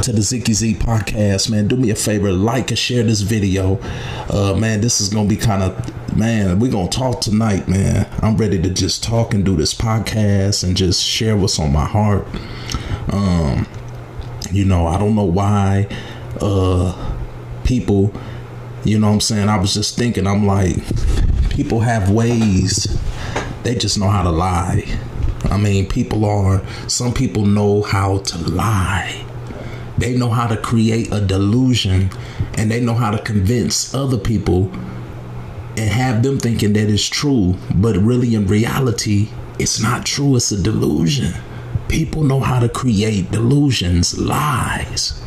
to the Zicky Z podcast, man. Do me a favor, like and share this video. Man, this is going to be kind of, man, we're going to talk tonight, man. I'm ready to just talk and do this podcast and just share what's on my heart. I don't know why people, you know what I'm saying? I was just thinking, I'm like, people have ways, they just know how to lie. I mean, some people know how to lie. They know how to create a delusion, and they know how to convince other people and have them thinking that it's true. But really, in reality, it's not true. It's a delusion. People know how to create delusions, lies.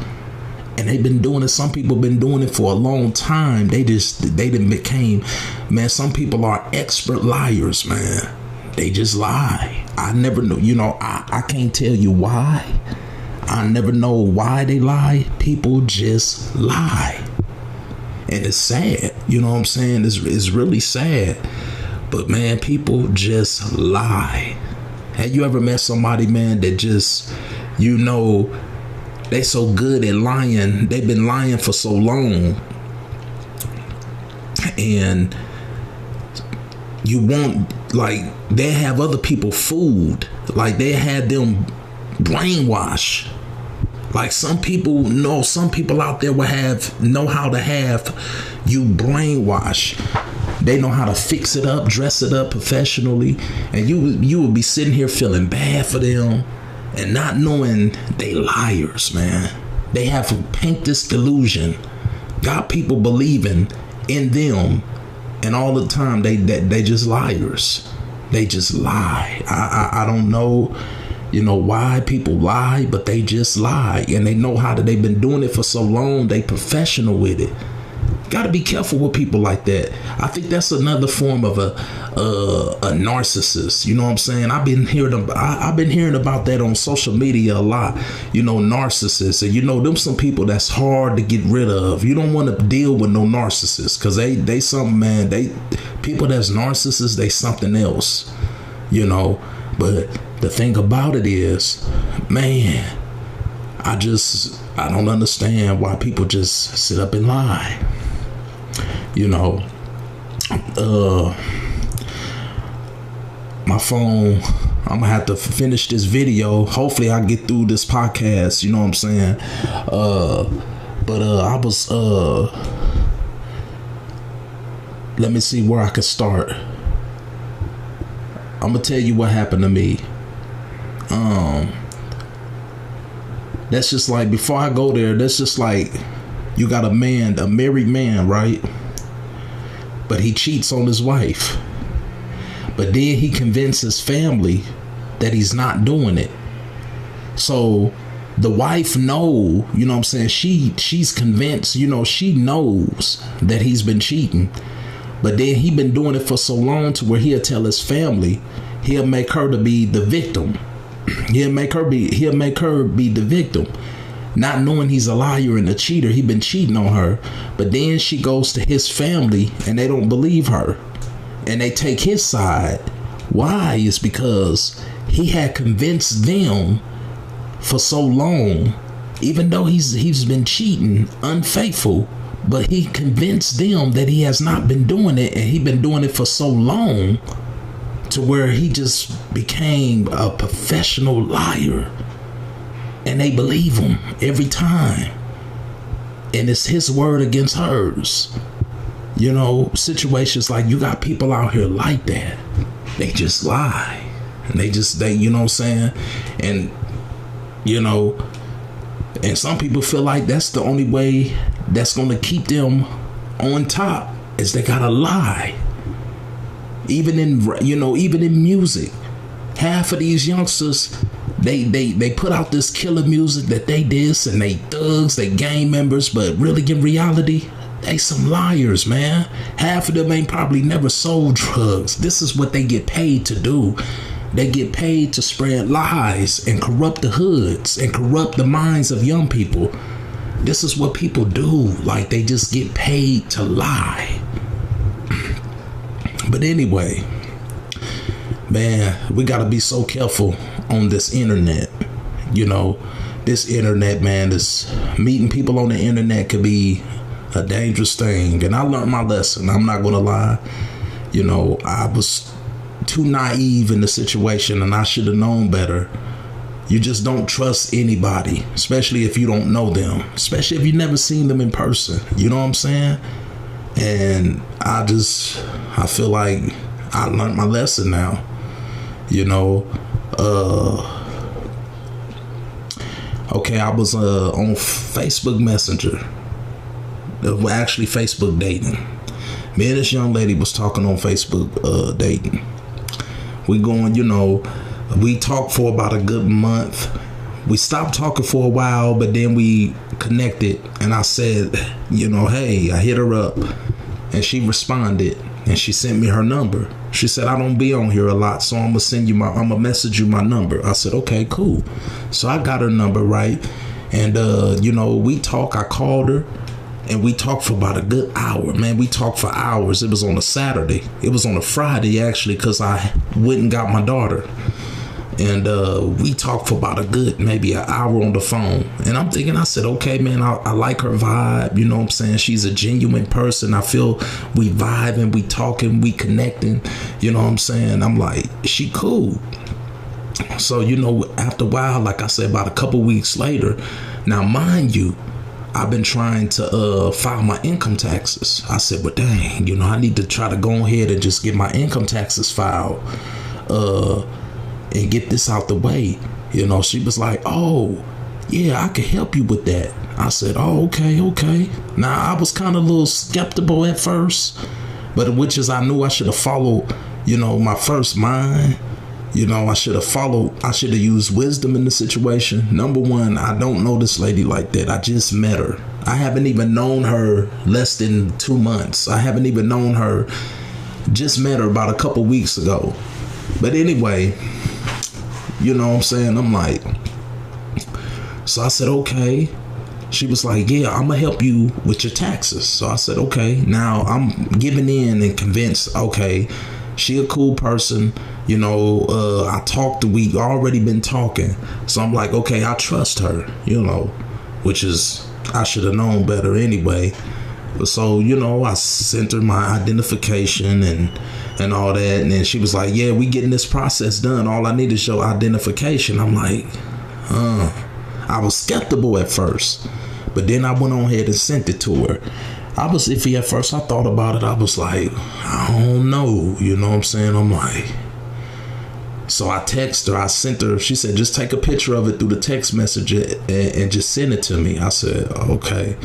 And they've been doing it. Some people have been doing it for a long time. They didn't became, man, some people are expert liars, man. They just lie. I never know, I can't tell you why. I never know why they lie. People just lie. And it's sad. You know what I'm saying? It's really sad. But man, people just lie. Have you ever met somebody, man, that just, they so good at lying. They've been lying for so long. And you want, like, they have other people fooled. Like, they had them brainwashed. Like, some people out there know how to have you brainwash. They know how to fix it up, dress it up professionally. And you will be sitting here feeling bad for them and not knowing they liars, man. They have to paint this delusion, got people believing in them, and all the time they just liars. They just lie. I don't know, why people lie, but they just lie, and they know how to. They've been doing it for so long. They professional with it. Got to be careful with people like that. I think that's another form of a narcissist. You know what I'm saying? I've been hearing about that on social media a lot. Narcissists, and them some people that's hard to get rid of. You don't want to deal with no narcissists, because they something, man. People that's narcissists, they something else. But the thing about it is, man, I don't understand why people just sit up and lie. My phone, I'm gonna have to finish this video. Hopefully I get through this podcast, you know what I'm saying? I was let me see where I could start. I'm gonna tell you what happened to me. That's just like, before I go there, that's just like, you got a married man, right? But he cheats on his wife. But then he convinces his family that he's not doing it. So the wife know, you know what I'm saying? She's convinced, she knows that he's been cheating. But then he been doing it for so long to where he'll tell his family, he'll make her to be the victim. He'll make her be the victim. Not knowing he's a liar and a cheater. He been cheating on her. But then she goes to his family and they don't believe her. And they take his side. Why? It's because he had convinced them for so long, even though he's been cheating, unfaithful, but he convinced them that he has not been doing it, and he been doing it for so long to where he just became a professional liar. And they believe him every time. And it's his word against hers. Situations like, you got people out here like that. They just lie. And they you know what I'm saying? And, and some people feel like that's the only way that's going to keep them on top, is they got to lie. Even in music, half of these youngsters, they put out this killer music that they diss, and they thugs, they gang members, but really in reality, they some liars, man. Half of them ain't probably never sold drugs. This is what they get paid to do. They get paid to spread lies and corrupt the hoods and corrupt the minds of young people. This is what people do. Like, they just get paid to lie. But anyway, man, we got to be so careful on this internet. this internet, man, this meeting people on the internet could be a dangerous thing. And I learned my lesson. I'm not gonna lie. You know, I was too naive in the situation, and I should have known better. You just don't trust anybody, especially if you don't know them, especially if you never seen them in person. You know what I'm saying? And I feel like I learned my lesson now. You know, okay, I was on Facebook Messenger. Actually, Facebook dating. Me and this young lady was talking on Facebook dating. We going, you know, we talked for about a good month. We stopped talking for a while, but then we connected, and I said, you know, hey, I hit her up, and she responded, and she sent me her number. She said, I don't be on here a lot, so I'm gonna message you my number. I said, okay, cool. So I got her number, right? And you know, we talked. I called her, and we talked for about a good hour. Man, we talked for hours. It was on a Saturday. It was on a Friday, actually, because I went and got my daughter. And we talked for about a good maybe an hour on the phone. And I'm thinking, I said, okay, man, I like her vibe. You know what I'm saying? She's a genuine person. I feel we vibing, we talking, we connecting. You know what I'm saying? I'm like, she cool. So, you know, after a while, like I said, about a couple weeks later, now, mind you, I've been trying to file my income taxes. I said, but dang, you know, I need to try to go ahead and just get my income taxes filed. And get this out the way. You know, she was like, oh, yeah, I can help you with that. I said, oh, okay. Now, I was kind of a little skeptical at first, but which is I knew I should have followed, you know, my first mind. You know, I should have used wisdom in the situation. Number one, I don't know this lady like that. I just met her. I haven't even known her less than 2 months. I haven't even known her, just met her about a couple weeks ago. But anyway, you know what I'm saying? I'm like, so I said, okay. She was like, yeah, I'm going to help you with your taxes. So I said, okay. Now I'm giving in and convinced, okay, she a cool person. You know, we already been talking. So I'm like, okay, I trust her, you know, which is, I should have known better anyway. So, you know, I sent her my identification and all that. And then she was like, yeah, we getting this process done. All I need is your identification. I'm like, I was skeptical at first, but then I went on ahead and sent it to her. I was iffy at first. I thought about it. I was like, I don't know. You know what I'm saying? I'm like, so I text her. I sent her. She said, just take a picture of it through the text message and just send it to me. I said, okay.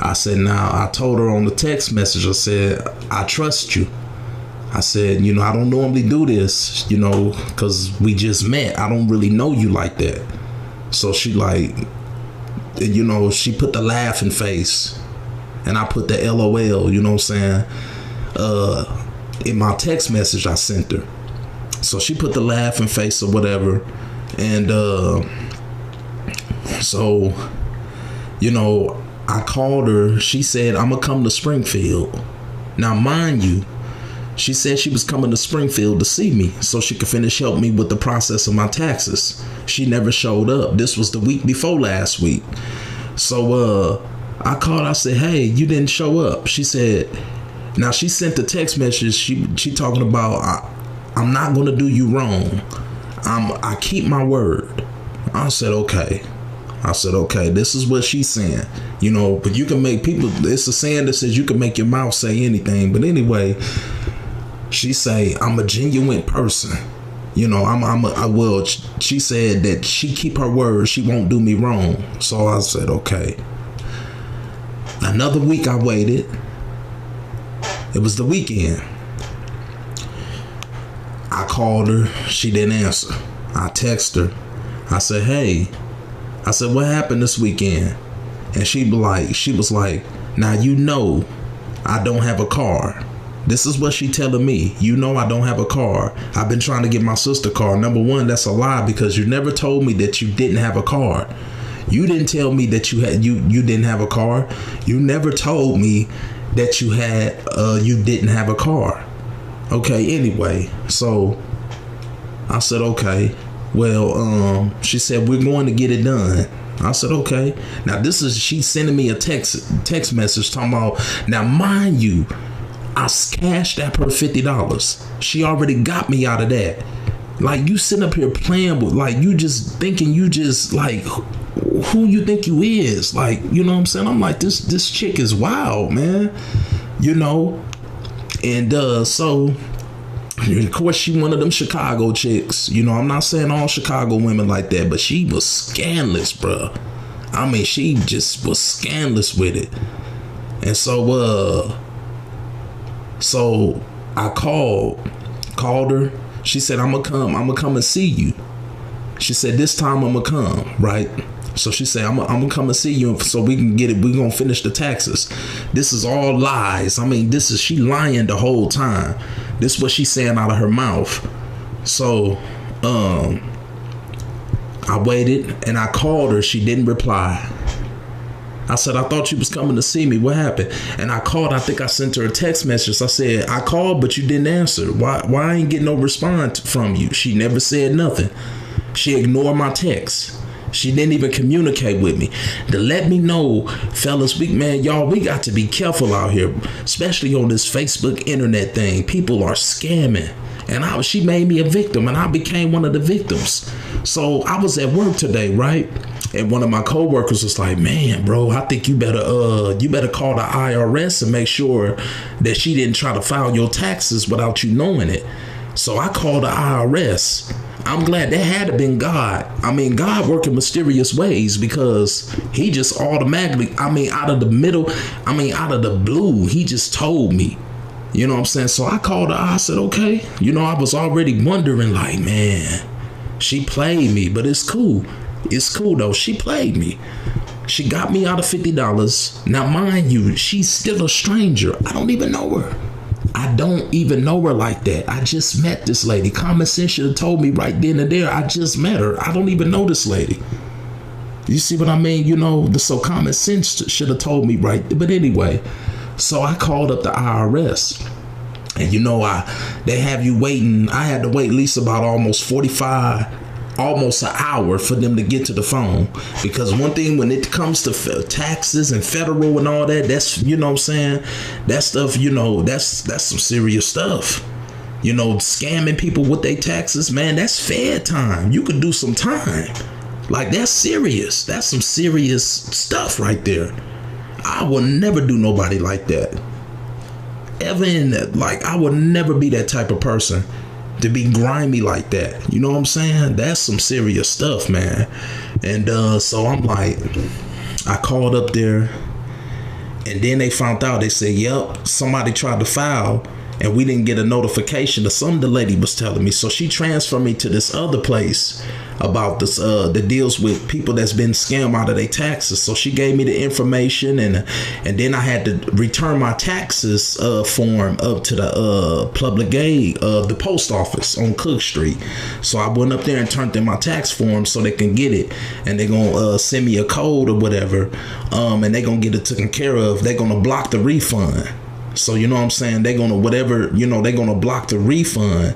I said, now, I told her on the text message, I said, I trust you. I said, you know, I don't normally do this, you know, because we just met. I don't really know you like that. So she like, you know, she put the laughing face and I put the LOL, you know what I'm saying? In my text message I sent her. So she put the laughing face or whatever. And so, you know, I called her. She said, I'm going to come to Springfield. Now, mind you, she said she was coming to Springfield to see me so she could help me with the process of my taxes. She never showed up. This was the week before last week. So I called. I said, hey, you didn't show up. She said, now she sent the text message. She talking about, I'm not going to do you wrong. I keep my word. I said, okay. This is what she's saying, you know, but you can make people, it's a saying that says you can make your mouth say anything. But anyway, she say, I'm a genuine person. You know, she said that she keep her word. She won't do me wrong. So I said, okay. Another week I waited. It was the weekend. I called her. She didn't answer. I texted her. I said, hey. I said, what happened this weekend? And she was like, now you know I don't have a car. This is what she telling me. You know I don't have a car. I've been trying to get my sister a car. Number one, that's a lie because you never told me that you didn't have a car. You didn't tell me that you didn't have a car. You never told me that you didn't have a car. Okay, anyway, so I said, okay. Well, she said, we're going to get it done. I said, okay. Now she's sending me a text message talking about, now mind you, I cashed at her $50. She already got me out of that. Like, you sitting up here playing with, like, you just thinking you just, like, who you think you is. Like, you know what I'm saying? I'm like, this chick is wild, man. You know? And so, of course, she one of them Chicago chicks. You know, I'm not saying all Chicago women like that, but she was scandalous, bro. I mean, she just was scandalous with it. And so I called her. She said, I'm gonna come and see you. She said, this time I'm gonna come, right? So she said, I'm gonna come and see you so we can get it. We're gonna finish the taxes. This is all lies. I mean, she lying the whole time. This is what she's saying out of her mouth. So I waited and I called her. She didn't reply. I said, I thought you was coming to see me. What happened? And I called. I think I sent her a text message. I said, I called, but you didn't answer. Why I ain't get no response from you? She never said nothing. She ignored my text. She didn't even communicate with me to let me know, fellas, y'all, we got to be careful out here, especially on this Facebook internet thing. People are scamming. And she made me a victim, and I became one of the victims. So I was at work today, right? And one of my coworkers was like, man, bro, I think you better call the IRS and make sure that she didn't try to file your taxes without you knowing it. So I called the IRS. I'm glad that had to been God. I mean, God worked in mysterious ways, because he just automatically, out of the blue, he just told me. You know what I'm saying? So I called her. I said, okay. You know, I was already wondering, like, man, she played me, but it's cool. It's cool, though. She played me. She got me out of $50. Now, mind you, she's still a stranger. I don't even know her. I don't even know her like that. I just met this lady. Common sense should have told me right then and there. I just met her. I don't even know this lady. You see what I mean? You know, so common sense should have told me right. But anyway, so I called up the IRS. And you know, they have you waiting. I had to wait at least about almost an hour for them to get to the phone. Because one thing, when it comes to taxes and federal and all that, that's, you know what I'm saying, that stuff, you know, that's some serious stuff. You know, scamming people with their taxes, man, that's fair time. You could do some time. Like, that's serious. That's some serious stuff right there. I will never do nobody like that. Ever in that. Like, I would never be that type of person to be grimy like that. You know what I'm saying? That's some serious stuff, man. And so I'm like, I called up there, and then they found out. They said, yep, somebody tried to file, and we didn't get a notification. Or something the lady was telling me. So she transferred me to this other place about this that deals with people that's been scammed out of their taxes. So she gave me the information, and then I had to return my taxes form up to the public aid the post office on Cook Street. So I went up there and turned in my tax form so they can get it, and they're gonna send me a code or whatever, and they're gonna get it taken care of. They're gonna block the refund. So, you know what I'm saying? They're going to whatever, you know, they're going to block the refund.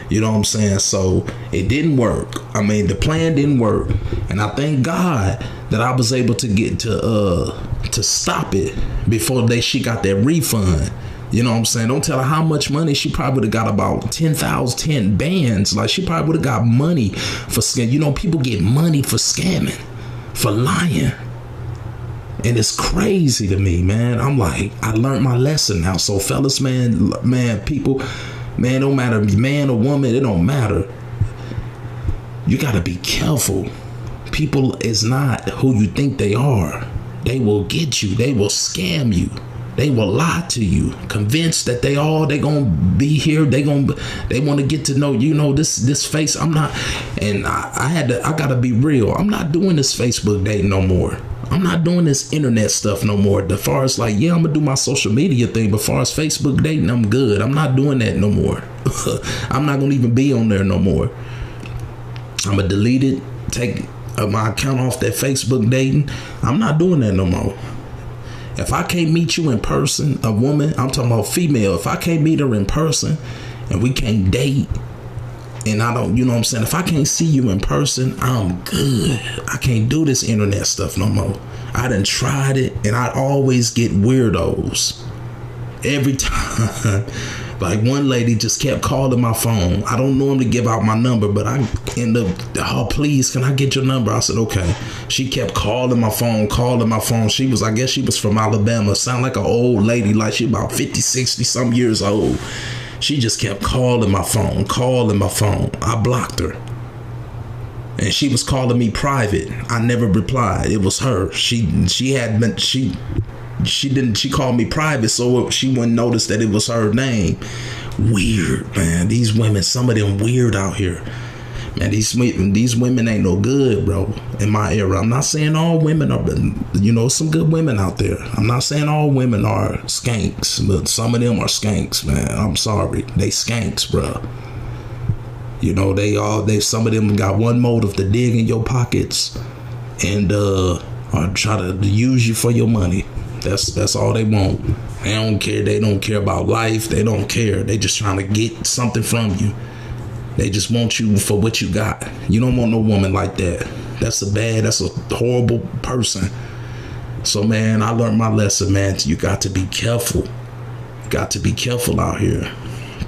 You know what I'm saying? So it didn't work. I mean, the plan didn't work. And I thank God that I was able to get to stop it before she got that refund. You know what I'm saying? Don't tell her how much money. She probably would have got about 10 bands. Like, she probably would have got money for scamming. You know, people get money for scamming, for lying. And it's crazy to me, man. I'm like, I learned my lesson now. So fellas, man, people, man, don't matter, man or woman, it don't matter. You got to be careful. People is not who you think they are. They will get you. They will scam you. They will lie to you, convinced that they gonna be here. They want to get to know, you know, this face. I'm not, and I gotta be real. I'm not doing this Facebook dating no more. I'm not doing this internet stuff no more. As far as like, yeah, I'm gonna do my social media thing, but as far as Facebook dating, I'm good. I'm not doing that no more. I'm not gonna even be on there no more. I'm gonna delete it, take my account off that Facebook dating. I'm not doing that no more. If I can't meet you in person, a woman, I'm talking about female, if I can't meet her in person and we can't date And I don't, you know what I'm saying? If I can't see you in person, I'm good. I can't do this internet stuff no more. I done tried it, and I always get weirdos. Every time. Like one lady just kept calling my phone. I don't normally give out my number, but I end up, oh, please, can I get your number? I said, okay. She kept calling my phone. She was, I guess she was from Alabama. Sound like an old lady, like she about 50, 60 some years old. She just kept calling my phone. I blocked her. And she was calling me private. I never replied. It was her. She called me private so she wouldn't notice that it was her name. Weird, man. These women, some of them weird out here. Man, these women ain't no good, bro. In my era, I'm not saying all women are, you know, some good women out there. I'm not saying all women are skanks, but some of them are skanks, man. I'm sorry, they skanks, bro. You know, some of them got one motive: to dig in your pockets and or try to use you for your money. That's all they want. They don't care. They don't care about life. They don't care. They just trying to get something from you. They just want you for what you got. You don't want no woman like that. That's a horrible person. So, man, I learned my lesson, man. You got to be careful. You got to be careful out here.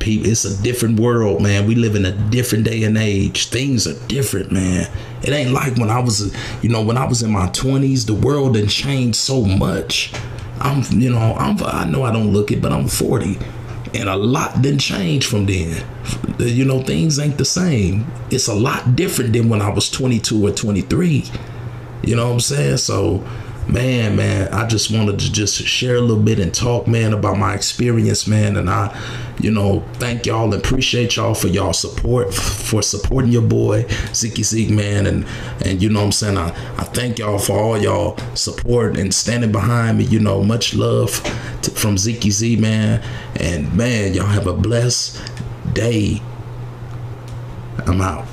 It's a different world, man. We live in a different day and age. Things are different, man. It ain't like when I was in my 20s. The world done changed so much. I know I don't look it, but I'm 40. And a lot didn't change from then. You know, things ain't the same. It's a lot different than when I was 22 or 23. You know what I'm saying? So, man, I just wanted to just share a little bit and talk, man, about my experience, man. And I, thank y'all and appreciate y'all for y'all support, for supporting your boy, Zicky Zeke, man. And you know what I'm saying? I thank y'all for all y'all support and standing behind me. You know, much love from Zicky Z, man. And, man, y'all have a blessed day. I'm out.